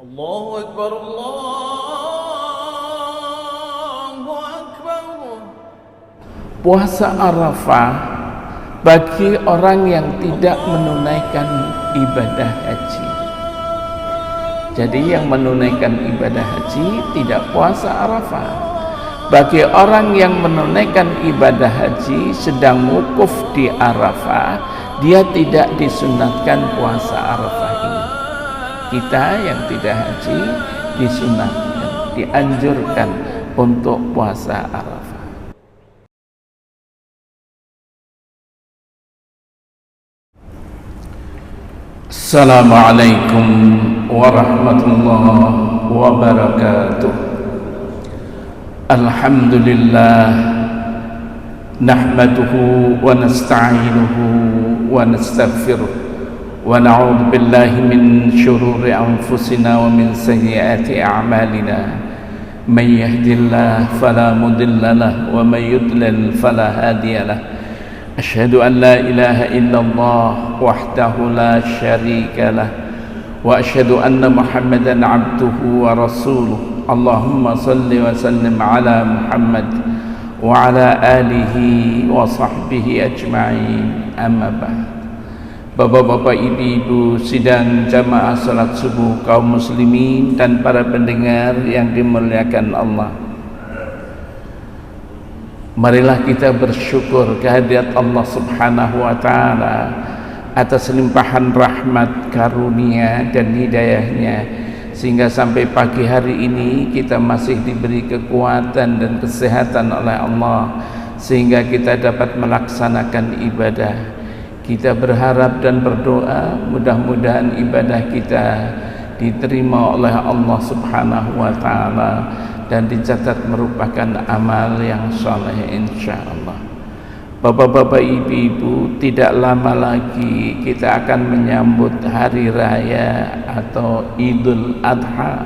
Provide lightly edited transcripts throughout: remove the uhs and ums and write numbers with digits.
Allahu Akbar, Allahu Akbar. Puasa Arafah bagi orang yang tidak menunaikan ibadah haji. Jadi yang menunaikan ibadah haji tidak puasa Arafah. Bagi orang yang menunaikan ibadah haji sedang wukuf di Arafah, dia tidak disunatkan puasa Arafah ini. Kita yang tidak haji disunatkan, dianjurkan untuk puasa Arafah. Assalamualaikum warahmatullahi wabarakatuh. Alhamdulillah, nahmaduhu wa nasta'inuhu wa nastaghfiruh wa na'udzu billahi min shururi anfusina wa min sayyiati a'malina. May yahdihillahu fala mudilla lahu wa may yudlil fala hadiya lahu. Asyhadu an la ilaha illallah wahdahu la syarika lah wa asyhadu anna Muhammadan abduhu wa rasuluh. Allahumma salli wa sallim ala Muhammad wa ala alihi wa sahbihi ajma'in. Amma ba'd. Bapak-bapak, ibu-ibu sidang jamaah salat subuh kaum muslimin dan para pendengar yang dimuliakan Allah, marilah kita bersyukur kehadirat Allah Subhanahu wa ta'ala atas limpahan rahmat, karunia dan hidayahnya, sehingga sampai pagi hari ini kita masih diberi kekuatan dan kesehatan oleh Allah sehingga kita dapat melaksanakan ibadah. Kita berharap dan berdoa mudah-mudahan ibadah kita diterima oleh Allah Subhanahu wa ta'ala dan dicatat merupakan amal yang saleh insyaallah. Bapak-bapak, ibu-ibu, tidak lama lagi kita akan menyambut hari raya atau Idul Adha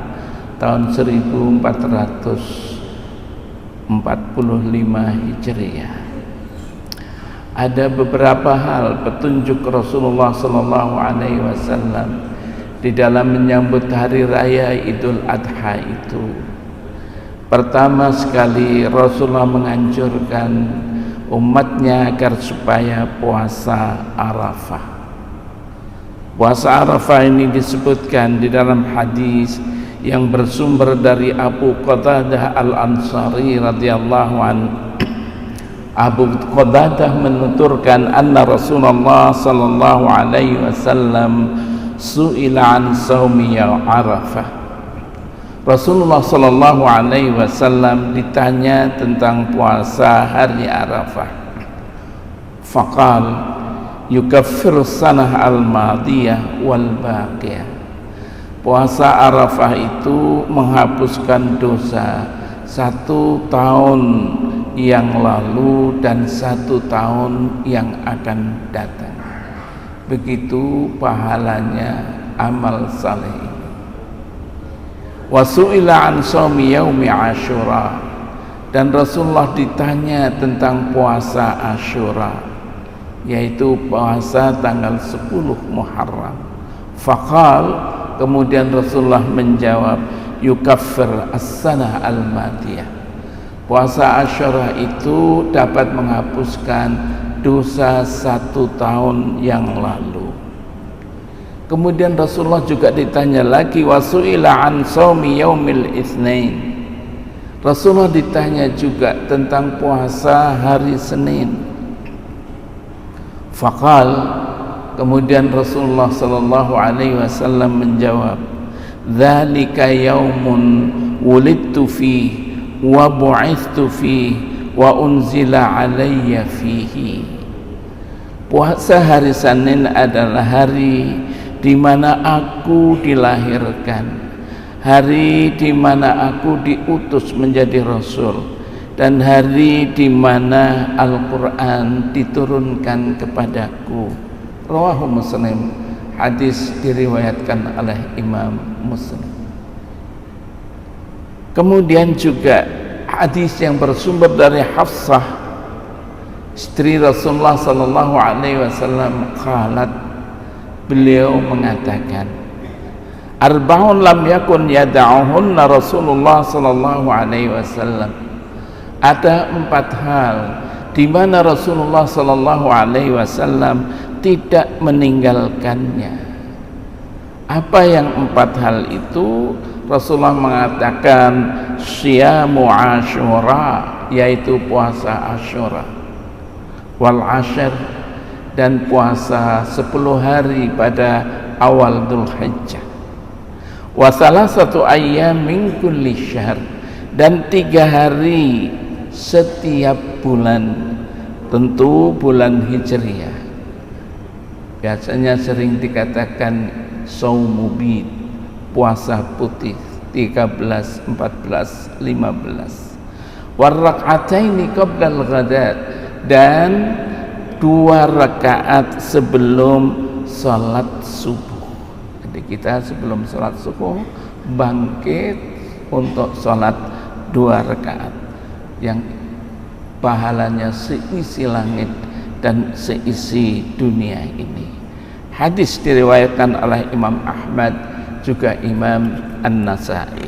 tahun 1445 Hijriah. Ada beberapa hal petunjuk Rasulullah sallallahu alaihi wasallam di dalam menyambut hari raya Idul Adha itu. Pertama sekali, Rasulullah menganjurkan umatnya agar supaya puasa Arafah. Puasa Arafah ini disebutkan di dalam hadis yang bersumber dari Abu Qatadah Al-Ansari radhiyallahu anhu. Abu Qatadah menuturkan anna Rasulullah sallallahu alaihi wasallam su'ila an saumi Arafah. Rasulullah sallallahu alaihi wasallam ditanya tentang puasa hari Arafah. Faqal yukaffiru sanah al-madiyah wal baqiyah. Puasa Arafah itu menghapuskan dosa 1 tahun yang lalu dan 1 tahun yang akan datang. Begitu pahalanya amal saleh ini. Wasu'ila an shaumi yaumi Asyura, dan Rasulullah ditanya tentang puasa Asyura, yaitu puasa tanggal 10 Muharram. Faqal, kemudian Rasulullah menjawab, yukaffir as-sanah al-madiyah. Puasa Asyura itu dapat menghapuskan dosa 1 tahun yang lalu. Kemudian Rasulullah juga ditanya lagi, wasu'ila an shaumi yaumil itsnain. Rasulullah ditanya juga tentang puasa hari Senin. Faqal, kemudian Rasulullah sallallahu alaihi wasallam menjawab, dzalika yaumun wulidtu fihi wa bu'ithtu fihi wa unzila alayya fihi. Puasa hari Senin adalah hari di mana aku dilahirkan, hari di mana aku diutus menjadi rasul, dan hari di mana Al-Quran diturunkan kepadaku. Rawahu Muslim. Hadis diriwayatkan oleh Imam Muslim. Kemudian juga hadis yang bersumber dari Hafsah, istri Rasulullah sallallahu alaihi wasallam, qalat, beliau mengatakan, arba'un lam yakun yada'uhunna Rasulullah sallallahu alaihi wasallam. Ada 4 hal di mana Rasulullah sallallahu alaihi wasallam tidak meninggalkannya. Apa yang 4 hal itu? Rasulullah mengatakan syiamu Asyura, yaitu puasa Asyura, wal ashr, dan puasa 10 hari pada awal Dzulhijjah, wa salasatu ayyam min kulli syahr, dan 3 hari setiap bulan, tentu bulan Hijriyah. Biasanya sering dikatakan saumu bid, puasa putih 13, 14, 15. Warrak'ataini qabla al-ghadat, dan 2 rakaat sebelum salat subuh. Jadi kita sebelum salat subuh bangkit untuk salat 2 rakaat yang pahalanya seisi langit dan seisi dunia ini. Hadis diriwayatkan oleh Imam Ahmad, juga Imam An-Nasai.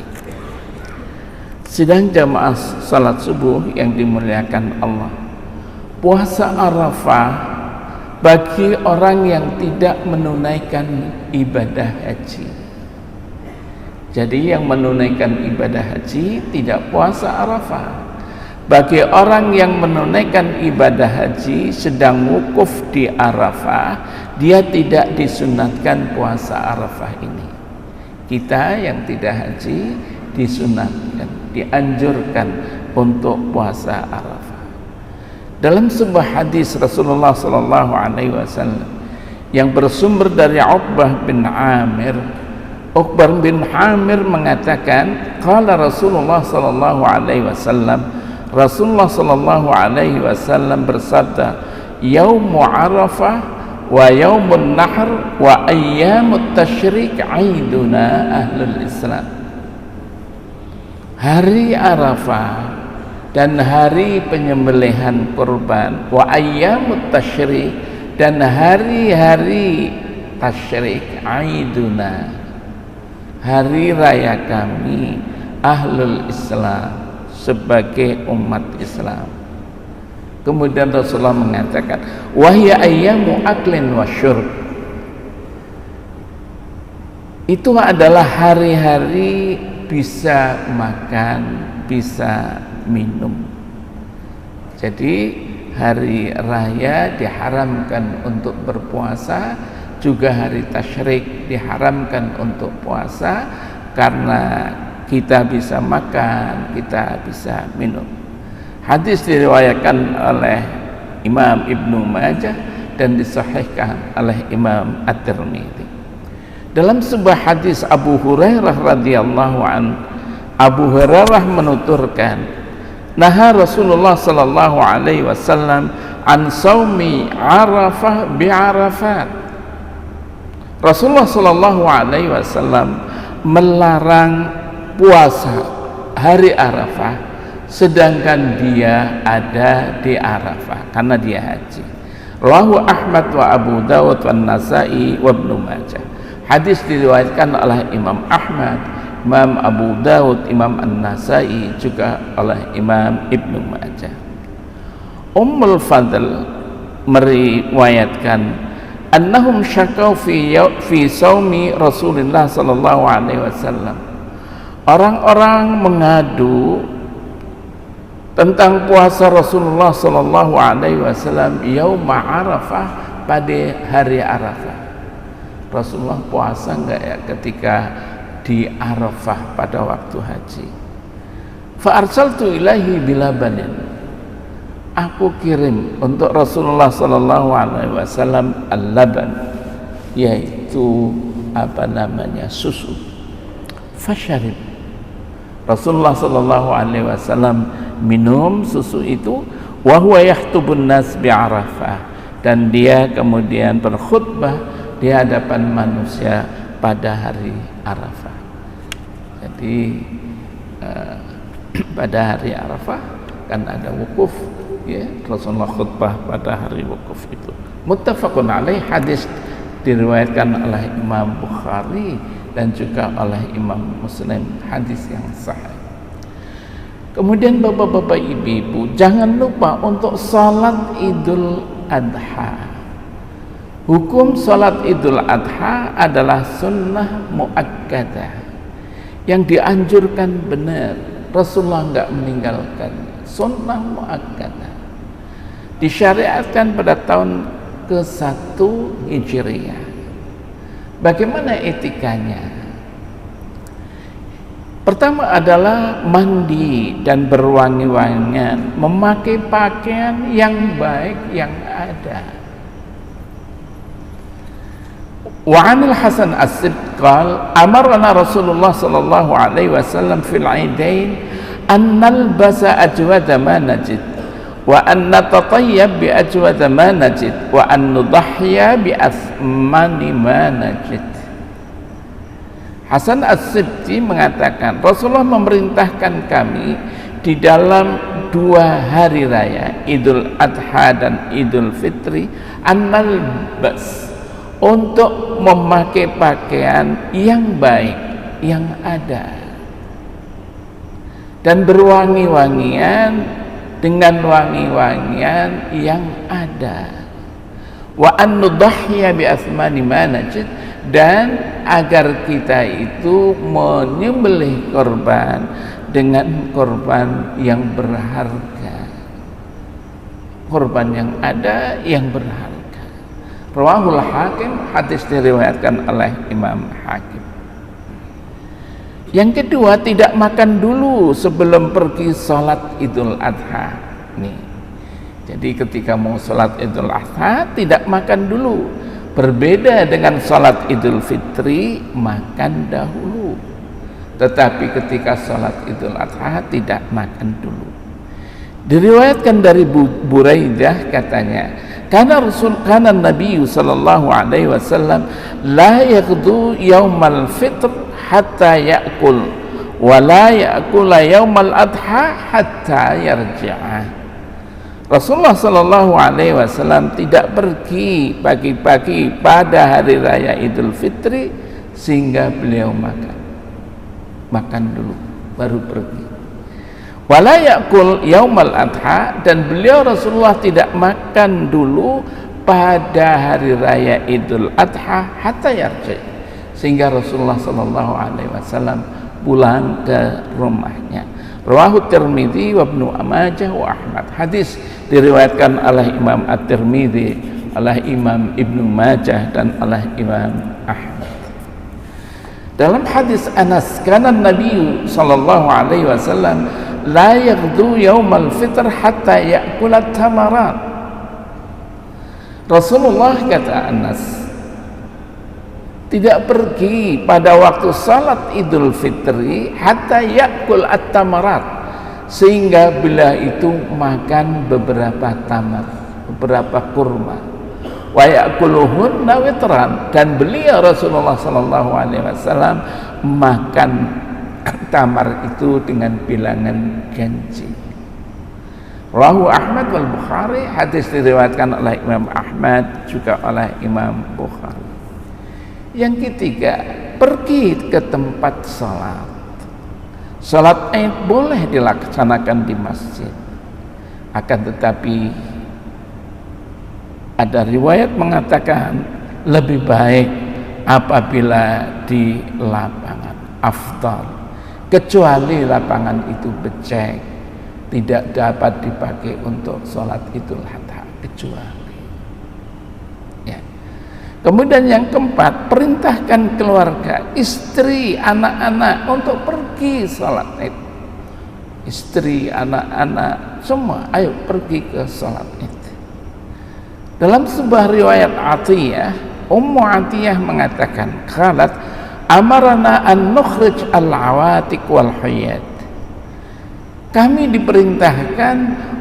Sidang jamaah salat subuh yang dimuliakan Allah, puasa Arafah bagi orang yang tidak menunaikan ibadah haji. Jadi yang menunaikan ibadah haji tidak puasa Arafah. Bagi orang yang menunaikan ibadah haji sedang wukuf di Arafah, dia tidak disunatkan puasa Arafah ini. Kita yang tidak haji disunatkan, dianjurkan untuk puasa Arafah. Dalam sebuah hadis Rasulullah sallallahu alaihi wasallam yang bersumber dari Uqbah bin Amir, Uqbah bin Amir mengatakan, qala Rasulullah sallallahu alaihi wasallam, Rasulullah sallallahu alaihi wasallam bersabda, yaumu Arafah wa yaumun nahr wa ayyamut tasyrik aiduna ahlul Islam. Hari Arafah dan hari penyembelihan kurban, wa ayyamut tasyrik, dan hari-hari tasyrik aiduna, hari raya kami ahlul Islam, sebagai umat Islam. Kemudian Rasulullah mengatakan, wahya ayyamu aklin wa syurb, itu adalah hari-hari bisa makan, bisa minum. Jadi hari raya diharamkan untuk berpuasa, juga hari tasyrik diharamkan untuk puasa, karena kita bisa makan, kita bisa minum. Hadis diriwayatkan oleh Imam Ibnu Majah dan disahihkan oleh Imam At-Tirmidzi. Dalam sebuah hadis Abu Hurairah radhiyallahu an, Abu Hurairah menuturkan, naha Rasulullah sallallahu alaihi wasallam an saumi Arafah bi Arafat. Rasulullah sallallahu alaihi wasallam melarang puasa hari Arafah sedangkan dia ada di Arafah karena dia haji. Rawahu Ahmad wa Abu Dawud wa Nasai wa Ibnu Majah. Hadis diriwayatkan oleh Imam Ahmad, Imam Abu Dawud, Imam An-Nasai, juga oleh Imam Ibnu Majah. Ummul Fadl meriwayatkan annahum syakau fi saumi Rasulullah sallallahu alaihi wasallam. Orang-orang mengadu tentang puasa Rasulullah sallallahu alaihi wasallam yaum Arafah, pada hari Arafah. Rasulullah puasa enggak ya ketika di Arafah pada waktu haji? Fa arsaltu ilaihi bilabanin, aku kirim untuk Rasulullah sallallahu alaihi wasallam al-laban, yaitu susu. Fasyarib, Rasulullah sallallahu alaihi wasallam minum susu itu, wa huwa yahtubun nas bi Arafah, dan dia kemudian berkhutbah di hadapan manusia pada hari Arafah. Jadi pada hari Arafah kan ada wukuf, ya, Rasulullah khutbah pada hari wukuf itu. Muttafaqun alaih, hadis diriwayatkan oleh Imam Bukhari dan juga oleh Imam Muslim, hadis yang sahih. Kemudian bapak-bapak ibu-ibu, jangan lupa untuk salat Idul Adha. Hukum salat Idul Adha adalah sunnah muakkadah yang dianjurkan benar. Rasulullah enggak meninggalkan. Sunnah muakkadah disyariatkan pada tahun ke-1 Hijriah. Bagaimana etikanya? Pertama adalah mandi dan berwangi-wangian, memakai pakaian yang baik yang ada. Wa 'anil Hasan As-Sibt qala amarna Rasulullah sallallahu alaihi wasallam fil 'aidain an nalbasa ajwada ma najid wa an natatayyab bi ajwada ma najid wa an nudahhiya bi athmani ma najid. Hasan As-Sibti mengatakan Rasulullah memerintahkan kami di dalam 2 hari raya Idul Adha dan Idul Fitri an-nalbas, untuk memakai pakaian yang baik yang ada dan berwangi-wangian dengan wangi-wangian yang ada. Wa an nudahhiya bi athmani ma najid, dan agar kita itu menyembelih korban dengan korban yang berharga, korban yang ada yang berharga. Rawahul Hakim, hadis diriwayatkan oleh Imam Hakim. Yang kedua, tidak makan dulu sebelum pergi sholat Idul Adha. Nih, jadi ketika mau sholat Idul Adha tidak makan dulu. Berbeda dengan sholat Idul Fitri, makan dahulu. Tetapi ketika sholat Idul Adha tidak makan dulu. Diriwayatkan dari Buraidah katanya, karena Nabi sallallahu alaihi wasallam la yaghdu yaumal fitr hatta ya'kul wa la ya'kula yaumal adha hatta yarji'a. Rasulullah sallallahu alaihi wasallam tidak pergi pagi-pagi pada hari raya Idul Fitri sehingga beliau makan dulu baru pergi. Wala ya'kul yaumal adha, dan beliau Rasulullah tidak makan dulu pada hari raya Idul Adha hatta yarji, sehingga Rasulullah sallallahu alaihi wasallam pulang ke rumahnya. Rawahu Tirmidzi wa Ibnu Majah wa Ahmad. Hadis diriwayatkan oleh Imam At-Tirmidzi, oleh Imam Ibnu Majah dan oleh Imam Ahmad. Dalam hadis Anas, kana Nabi sallallahu alaihi wasallam la yaghdu yaumal fitr hatta ya'kula tamarat. Rasulullah, kata Anas, tidak pergi pada waktu salat Idul Fitri hatta ya'kul at-tamarat, sehingga bila itu makan beberapa tamar, beberapa kurma. Wa ya'kuluhunna witran, dan beliau Rasulullah sallallahu alaihi wasallam makan tamar itu dengan bilangan ganjil. Rawahu Ahmad wal Bukhari, hadis diriwayatkan oleh Imam Ahmad juga oleh Imam Bukhari. Yang ketiga, pergi ke tempat salat. Salat Id boleh dilaksanakan di masjid, akan tetapi ada riwayat mengatakan lebih baik apabila di lapangan, afdal, kecuali lapangan itu becek, tidak dapat dipakai untuk sholat Idul Adha, kecuali ya. Kemudian yang keempat, perintahkan keluarga, istri, anak-anak untuk pergi sholat Id. Istri, anak-anak semua, ayo pergi ke sholat Id. Dalam sebuah riwayat Atiyah, Ummu Atiyah mengatakan, qalat amarana an nukhrij al-awatik wal huyat. Kami diperintahkan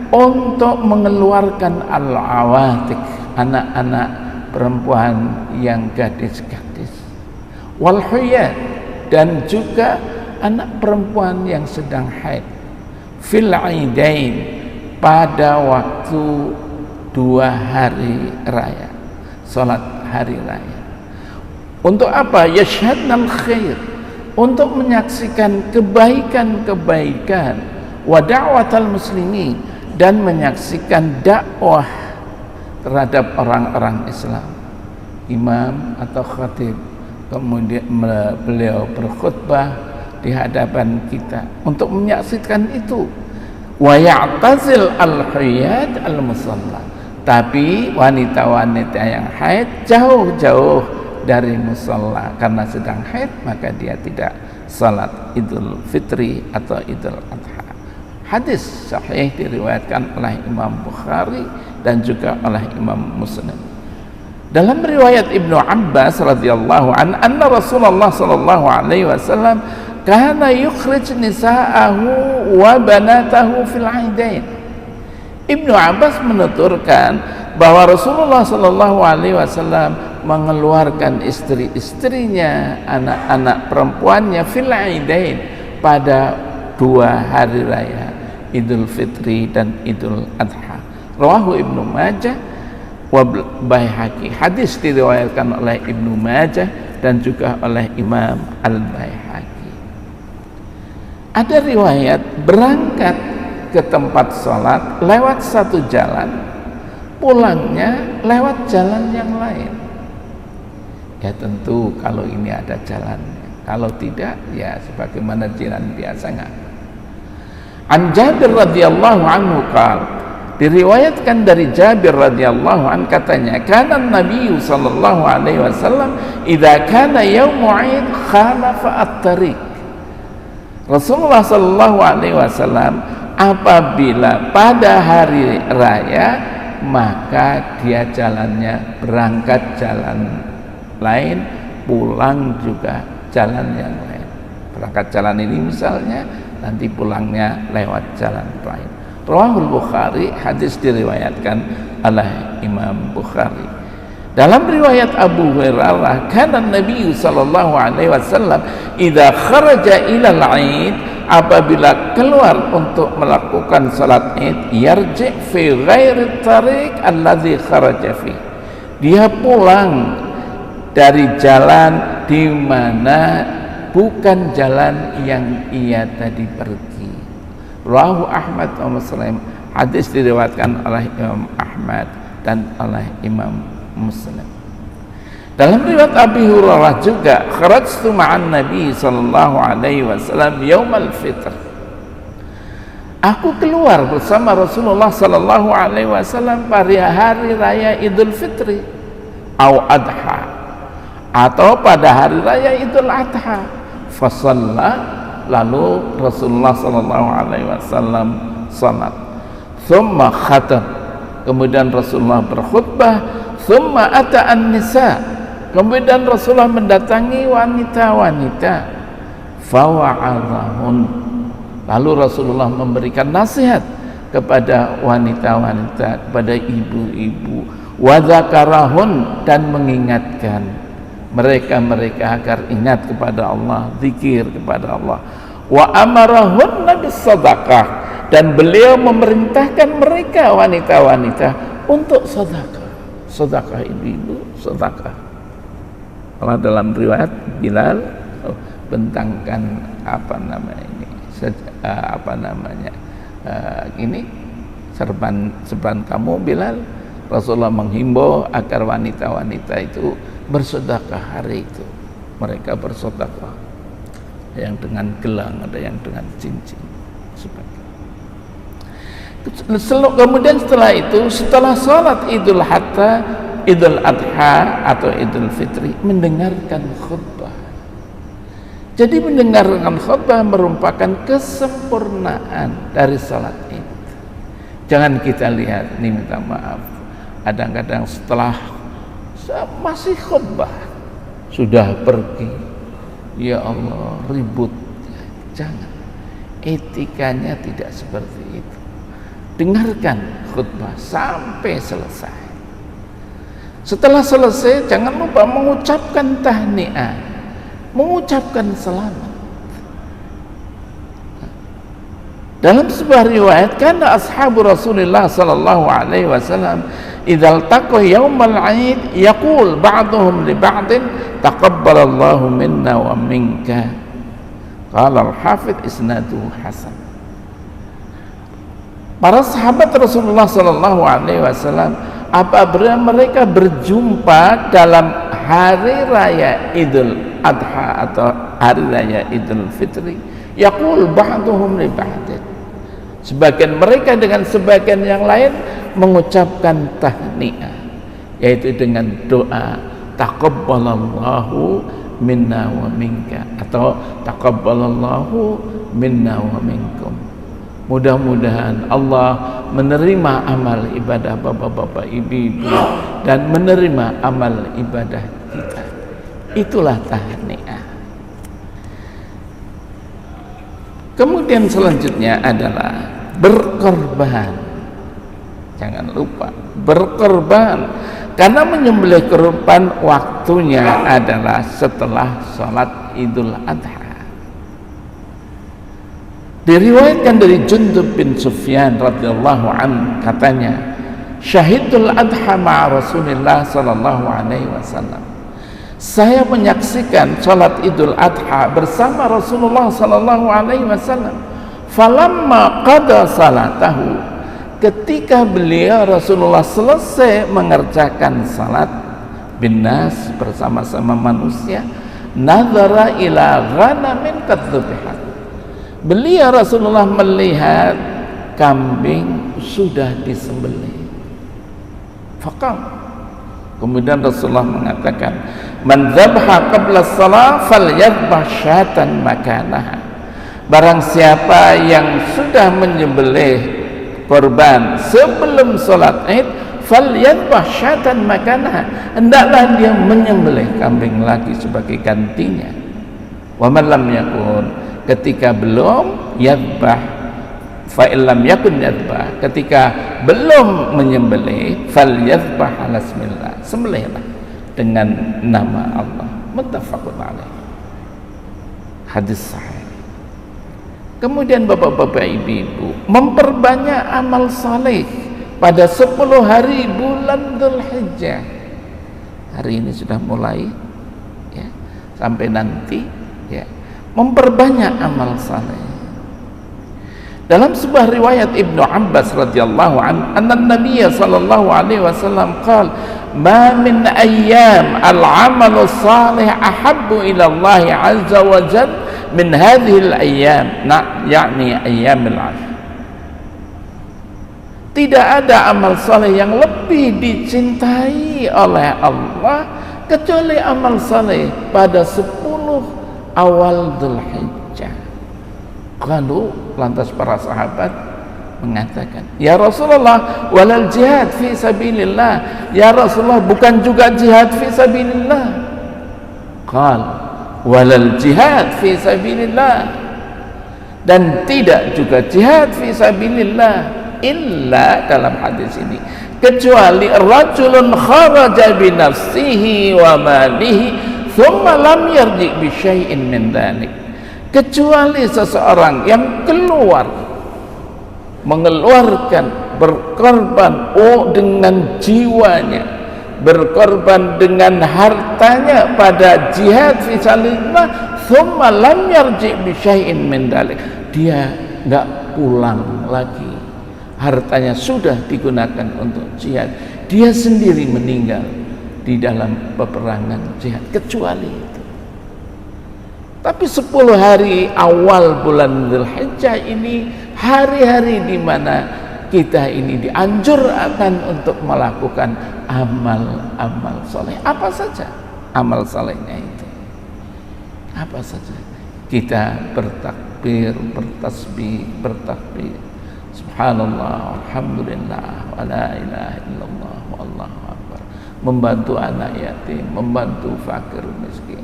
untuk mengeluarkan al-awatik, anak-anak perempuan yang gadis-gadis, wal huyat, dan juga anak perempuan yang sedang haid, fil aidain, pada waktu 2 hari raya, salat hari raya. Untuk apa? Yashhadnal khair, untuk menyaksikan kebaikan-kebaikan, wa da'watal muslimin, dan menyaksikan dakwah terhadap orang-orang Islam. Imam atau khatib, kemudian beliau berkhutbah di hadapan kita untuk menyaksikan itu. Wa ya'tazil al-hiyad al-musalla, tapi wanita-wanita yang haid jauh-jauh dari musalla, karena sedang haid maka dia tidak salat Idul Fitri atau Idul Adha. Hadis sahih diriwayatkan oleh Imam Bukhari dan juga oleh Imam Muslim. Dalam riwayat Ibnu Abbas radhiyallahu anna Rasulullah sallallahu alaihi wasallam kana yukhrij nisa'ahu wa banatahu fil aidain. Ibnu Abbas menuturkan bahwa Rasulullah sallallahu alaihi wasallam mengeluarkan istri-istrinya, anak-anak perempuannya fil aidain, pada 2 hari raya Idul Fitri dan Idul Adha. Rawahu Ibnu Majah wa Baihaqi. Hadis diriwayatkan oleh Ibnu Majah dan juga oleh Imam Al-Baihaqi. Ada riwayat berangkat ke tempat sholat lewat satu jalan, pulangnya lewat jalan yang lain. Ya tentu kalau ini ada jalannya, kalau tidak ya sebagaimana jalan biasanya. An Jabir radhiyallahu anhu qala, diriwayatkan dari Jabir radhiyallahu anhu katanya, kana Nabi sallallahu alaihi wasallam idza kana yaum 'id khalafa at-tariq. Rasulullah sallallahu alaihi wasallam apabila pada hari raya maka dia jalannya berangkat jalan lain, pulang juga jalan yang lain. Berangkat jalan ini misalnya, nanti pulangnya lewat jalan lain. Rawahul Bukhari, hadis diriwayatkan oleh Imam Bukhari. Dalam riwayat Abu Hurairah, kana Nabi sallallahu alaihi wasallam idza kharaja ila al-'id, apabila keluar untuk melakukan salat Id, yarji fi ghairi tariq alladhi kharaja fi, dia pulang dari jalan di mana bukan jalan yang ia tadi pergi. Rawahu Ahmad wa Muslim, hadis diriwayatkan oleh Imam Ahmad dan oleh Imam Muslim. Dalam riwayat Abi Hurairah juga, kharajtu ma'an Nabi sallallahu alaihi wasallam yaumal fitr, aku keluar bersama Rasulullah sallallahu alaihi wasallam pada hari raya Idul Fitri au Adha, atau pada hari raya Idul Adha. Fasalla, lalu Rasulullah sallallahu alaihi wasallam salat. Thumma khatam, kemudian Rasulullah berkhutbah. Thumma ata an-nisa, kemudian Rasulullah mendatangi wanita-wanita. Fawa'adhahun, lalu Rasulullah memberikan nasihat kepada wanita-wanita, kepada ibu-ibu. Wa dzakarahun, dan mengingatkan mereka agar ingat kepada Allah, zikir kepada Allah. Wa amarahunna bis-shadaqah, dan beliau memerintahkan mereka wanita-wanita untuk sedekah. Sedekah ibu-ibu, sedekah. Kalau dalam riwayat Bilal bentangkan ini serban kamu Bilal. Rasulullah menghimbau agar wanita-wanita itu bersedekah hari itu. Mereka bersedekah, yang dengan gelang, ada yang dengan cincin. Kemudian setelah itu, setelah sholat Idul Adha atau Idul Fitri, mendengarkan khutbah. Jadi mendengarkan khutbah merupakan kesempurnaan dari sholat Id. Jangan kita lihat, ini minta maaf, kadang-kadang setelah masih khutbah sudah pergi, ya Allah, ribut. Jangan, etikanya tidak seperti itu. Dengarkan khutbah sampai selesai. Setelah selesai, jangan lupa mengucapkan tahniah, mengucapkan selamat. Dalam sebuah riwayat, karena ashabu Rasulullah sallallahu alaihi wasallam idzal taqwa yaumal 'id yaqul ba'dhum li ba'din taqabbalallahu minna wa minka. Qala al-hafidz isnaduhu hasan. Para sahabat Rasulullah sallallahu alaihi wasallam apabila mereka berjumpa dalam hari raya Idul Adha atau hari raya Idul Fitri, yaqul ba'dhum li ba'din, sebagian mereka dengan sebagian yang lain mengucapkan tahniah, yaitu dengan doa taqabbalallahu minna wa minka atau taqabbalallahu minna wa minkum. Mudah-mudahan Allah menerima amal ibadah bapak-bapak, ibu-ibu, dan menerima amal ibadah kita. Itulah tahniah. Kemudian selanjutnya adalah berkorban. Jangan lupa berkorban, karena menyembelih korban waktunya adalah setelah sholat Idul Adha. Diriwayatkan dari Jundub bin Sufyan radhiyallahu an, katanya, syahidul adha ma'a Rasulillah sallallahu alaihi wasallam. Saya menyaksikan salat Idul Adha bersama Rasulullah sallallahu alaihi wasallam. Falamma qada salatahu, ketika beliau Rasulullah selesai mengerjakan salat binnas bersama-sama manusia, nazara ila ghanamin kadzubihat. Beliau Rasulullah melihat kambing sudah disembelih. Faqam, kemudian Rasulullah mengatakan, man dzabha qabla shalah falyadhbah syatan makanaha. Barang siapa yang sudah menyembelih korban sebelum salat Id, falyadhbah syatan makanaha, hendaklah dia menyembelih kambing lagi sebagai gantinya. Wa man lam yakun, ketika belum yadbah, fa illam yakun yadbah, ketika belum menyembelih, fal yadbah ala bismillah, sembelihlah dengan nama Allah. Muttafaqun alaih, hadis sahih. Kemudian bapak-bapak, ibu-ibu, memperbanyak amal saleh pada 10 hari bulan Dzulhijjah. Hari ini sudah mulai ya, sampai nanti ya, memperbanyak amal saleh. Dalam sebuah riwayat Ibnu Abbas radhiyallahu an, anna Nabiy sallallahu alaihi wasallam qala, ma min ayyam al-amalu salih ahabbu ila Allah azza wa jalla min hadhihi al-ayyam, yakni ayyamil ashr. Tidak ada amal saleh yang lebih dicintai oleh Allah kecuali amal saleh pada 10 awal Dzulhijjah. Kalau lantas para sahabat mengatakan, ya Rasulullah, walal jihad fi sabilillah, ya Rasulullah, bukan juga jihad fi sabilillah? Qal walal jihad fi sabilillah, dan tidak juga jihad fi sabilillah illa, dalam hadis ini, kecuali rajulun kharaja bi nafsihi wa malihi thumma lam yarji bi syai'in min dzalik, kecuali seseorang yang keluar mengeluarkan, berkorban dengan jiwanya, berkorban dengan hartanya pada jihad fi sabilillah, thumma lam yarji bi syai'in min dzalik, dia enggak pulang lagi, hartanya sudah digunakan untuk jihad, dia sendiri meninggal di dalam peperangan jihad, kecuali itu. Tapi 10 hari awal bulan Dzulhijjah ini hari-hari di mana kita ini dianjurkan untuk melakukan amal-amal soleh. Apa saja amal solehnya itu? Apa saja? Kita bertakbir, bertasbih, bertakbir, subhanallah, alhamdulillah, wa la ilaha illallah, wallahu akbar, membantu anak yatim, membantu fakir miskin,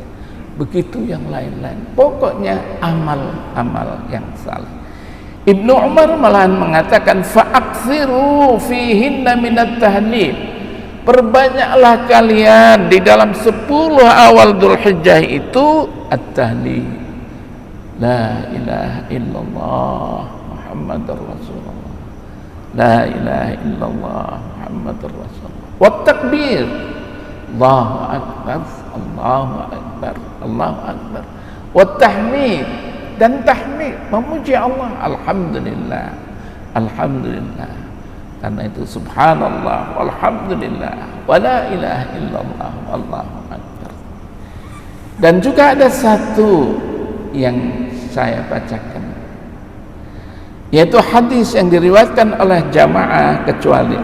begitu yang lain-lain. Pokoknya amal-amal yang saleh. Ibnu Umar malahan mengatakan, fa'aksiru fihinna minat tahlil, perbanyaklah kalian di dalam 10 awal Dzulhijjah itu at-tahlil, la ilaha illallah Muhammadur Rasulullah, la ilaha illallah Muhammadur Rasulullah. Wat takbir, Allahu akbar, Allahu akbar, Allahu akbar. Wat tahmid, dan tahmid, memuji Allah, alhamdulillah, alhamdulillah. Karena itu subhanallah, walhamdulillah, wala ilaha illallah, wallahu akbar. Dan juga ada satu yang saya bacakan, yaitu hadis yang diriwayatkan oleh jamaah kecuali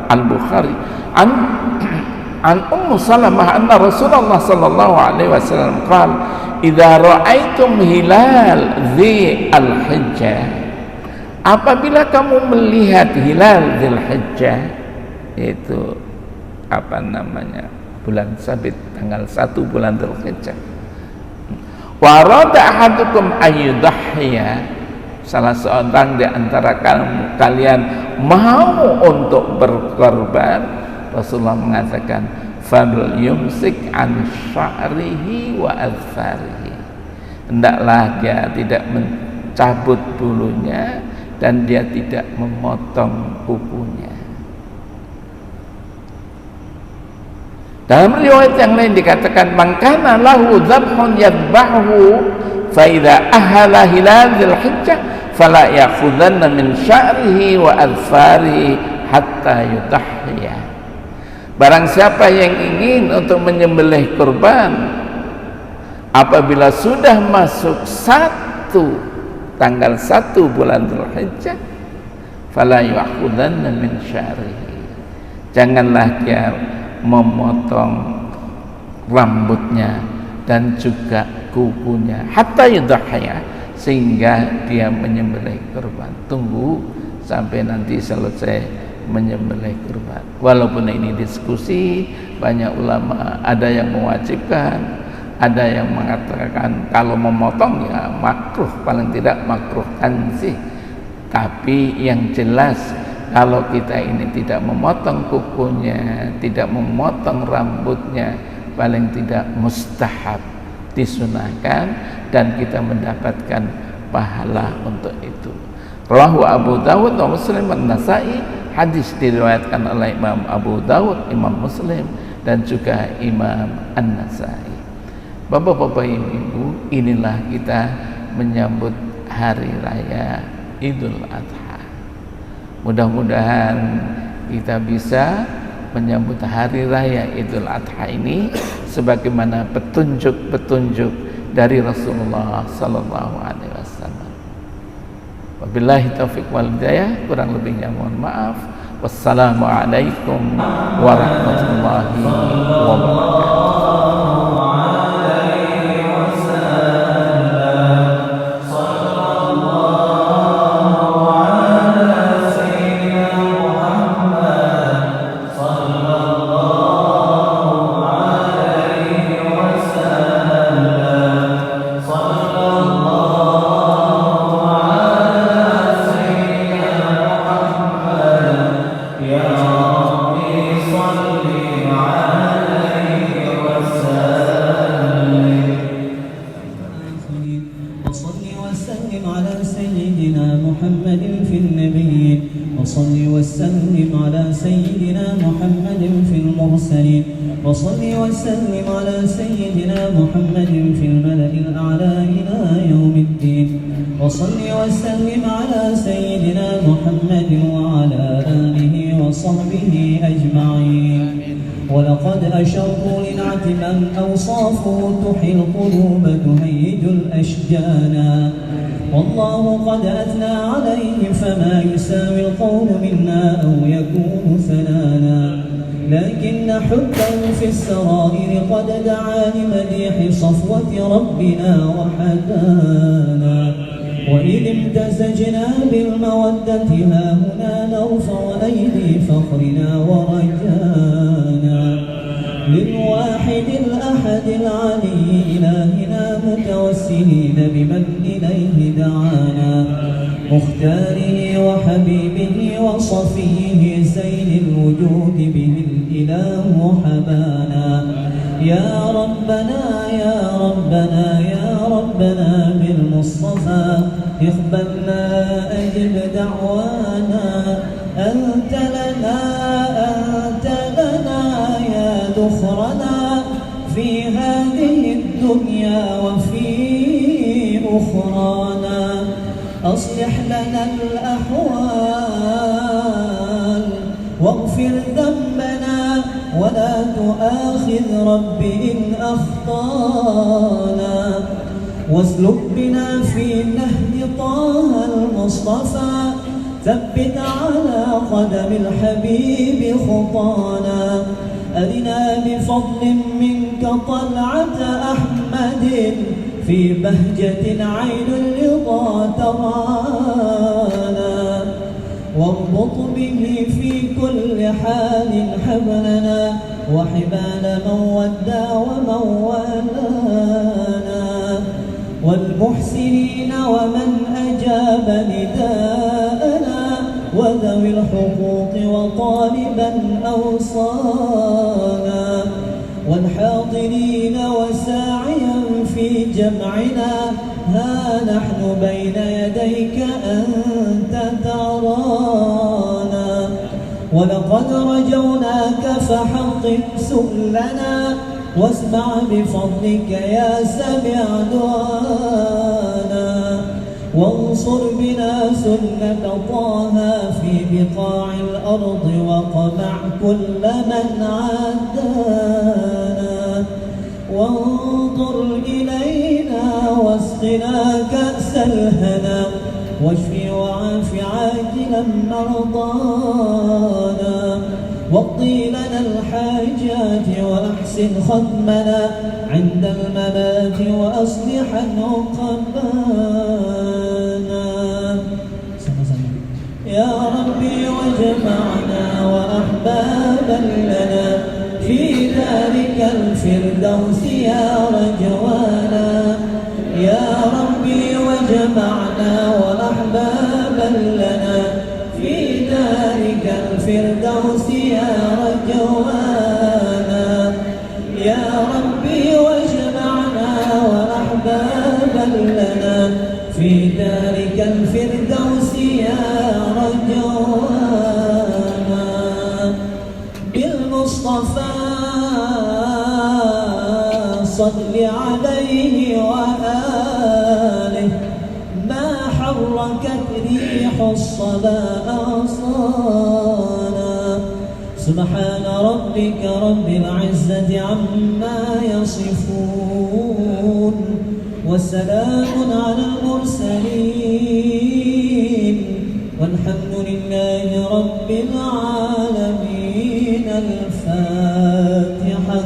Al-Bukhari an Ummu Salamah anna Rasulullah sallallahu alaihi wasallam qala idza ra'aitum hilal dzi al-hijjah, apabila kamu melihat hilal Dzulhijjah, yaitu bulan sabit tanggal 1 bulan Dzulhijjah, wa arada ahadukum ayyudhhiya, salah seorang di antara kalian mau untuk berkorban, Rasulullah mengatakan fal yumsik an sya'rihi wa adfarihi, hendaklah dia tidak mencabut bulunya dan dia tidak memotong kukunya. Dalam riwayat yang lain dikatakan man kana lahu dzabhun yadhbahu fa idza ahala hilal dzulhijjah fala ya'khudhanna min sya'rihi wa adfarihi hatta yudahhiya. Barang siapa yang ingin untuk menyembelih kurban, apabila sudah masuk tanggal 1 bulan Dzulhijjah, fala ya'khudhanna min sya'rihi, janganlah dia memotong rambutnya dan juga kukunya, hatta yudahhiya, sehingga dia menyembelih kurban. Tunggu sampai nanti selesai menyembelih kurban. Walaupun ini diskusi, banyak ulama, ada yang mewajibkan, ada yang mengatakan kalau memotong ya makruh, paling tidak makruh tanzih. Tapi yang jelas kalau kita ini tidak memotong kukunya, tidak memotong rambutnya, paling tidak mustahab, disunahkan, dan kita mendapatkan pahala untuk itu. Rawahu Abu Dawud wa Muslim an-Nasa'i, hadis diriwayatkan oleh Imam Abu Dawud, Imam Muslim, dan juga Imam An-Nasa'i. Bapak-bapak, ibu-ibu, inilah kita menyambut hari raya Idul Adha. Mudah-mudahan kita bisa menyambut hari raya Idul Adha ini sebagaimana petunjuk-petunjuk dari Rasulullah sallallahu alaihi wasallam. Wabillahi taufiq wal hidayah, kurang lebihnya mohon maaf. Wassalamualaikum warahmatullahi wabarakatuh. وصل وسلم على سيدنا محمد في الملأ الأعلى إلى يوم الدين. وصل وسلم على سيدنا محمد وعلى آله وصحبه أجمعين. ولقد أشروا لنعت من أوصافه تحيي القلوب تهيج الأشجانا. والله قد أثنى عليه فما يساوي القول منا أو يكون ثنانا. لكن حبا في السرائر قد دعا لمديح صفوة ربنا وحدانا. وإذ امتزجنا بالمودة ها هنا نرفع أيدي فخرنا ورجانا. للواحد الأحد العلي إلهنا متوسلين بمن إليه دعانا. مختاره وحبيبه وصفيه زين الوجود به الإله حبانا. يا ربنا يا ربنا يا ربنا بالمصطفى اقبلنا أجب دعوانا. أنت لنا يا ذخرنا في هذه الدنيا وفي أخرانا. أصلح لنا الأحوال واغفر ذنبنا ولا تؤاخذ رب إن أخطانا. واسلك بنا في نهج طه المصطفى ثبت على قدم الحبيب خطانا. أرنا بفضل منك طلعة أحمد في بهجة عين الرضا ترانا. واربط به في كل حال حبلنا وحبال من ودى ومن والانا. والمحسنين ومن أجاب نداءنا وذوي الحقوق وطالبا أوصانا. والحاضرين وساعيا في جمعنا ها نحن بين يديك أنت ترانا. ولقد رجوناك فحقق سؤلنا واسمع بفضلك يا سميع دعانا. وانصر بنا سنة طه في بقاع الأرض وقمع كل من عادانا. وانظر إلينا واسقنا كأس الهنا واشف وعاف عاجلا مرضانا. واقضي لنا الحاجات وأحسن ختمنا عند الممات وأصلحا عقبانا. يا ربي وجمعنا وأحبابا لنا في ذلك الفردوس يا رجوانا. يا ربي وجمعنا وأحبابا لنا في ذلك الفردوس يا رجوانا. يا ربي واجمعنا وأحبابا لنا في ذلك الفردوس يا رجوانا. بالمصطفى صل عليه وآله ما حركت ريح الصبا أغصانا. سبحان ربك رب العزة عما يصفون وسلام على المرسلين والحمد لله رب العالمين. الفاتحة.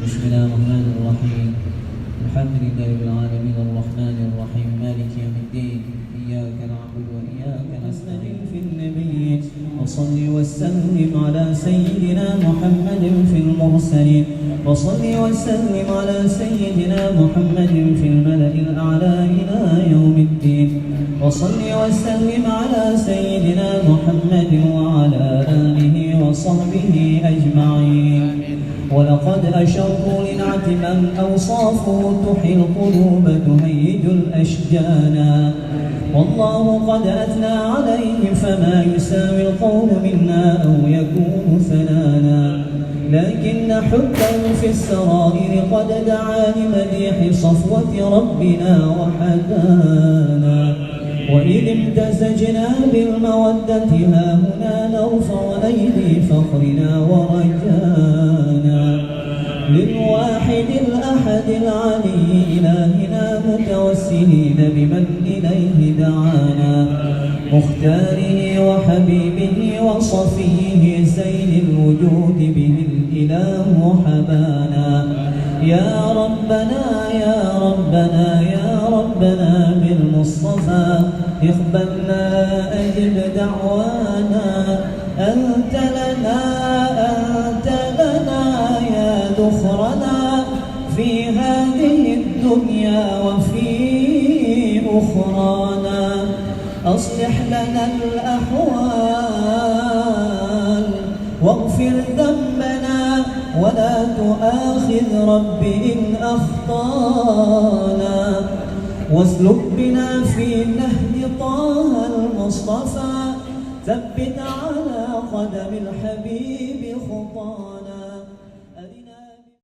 بسم الله الرحمن الرحيم. الحمد لله رب العالمين الرحمن الرحيم مالك يوم الدين إياك نعبد وإياك نستعين. في النبي وصل وسلم على سيدنا محمد في المرسلين. وصل وسلم على سيدنا محمد في الملأ الأعلى إلى يوم الدين. وصل وسلم على سيدنا محمد وعلى آله وصحبه أجمعين. ولقد أشروا لنعت من أوصافه تحيي القلوب تهيج الأشجانا. والله قد أثنى عليه فما يساوي القول منا أو يكون ثنانا. لكن حبا في السرائر قد دعا لمديح صفوة ربنا وحدانا. وإذ امتزجنا بالمودة ها هنا نرفع أيدي فخرنا ورجانا. للواحد الأحد العلي إلهنا متوسلين بمن إليه دعانا. مختاره وحبيبه وصفيه زين الوجود به الإله حبانا. يا ربنا يا ربنا يا ربنا بالمصطفى اقبلنا أجب دعوانا. أنت لنا يا ذخرنا في هذه الدنيا وفي أخرانا. أصلح لنا الأحوال واغفر ذنبنا ولا تؤاخذ رب إن أخطانا. واسلك بنا في نهج طه المصطفى ثبت على قدم الحبيب خطانا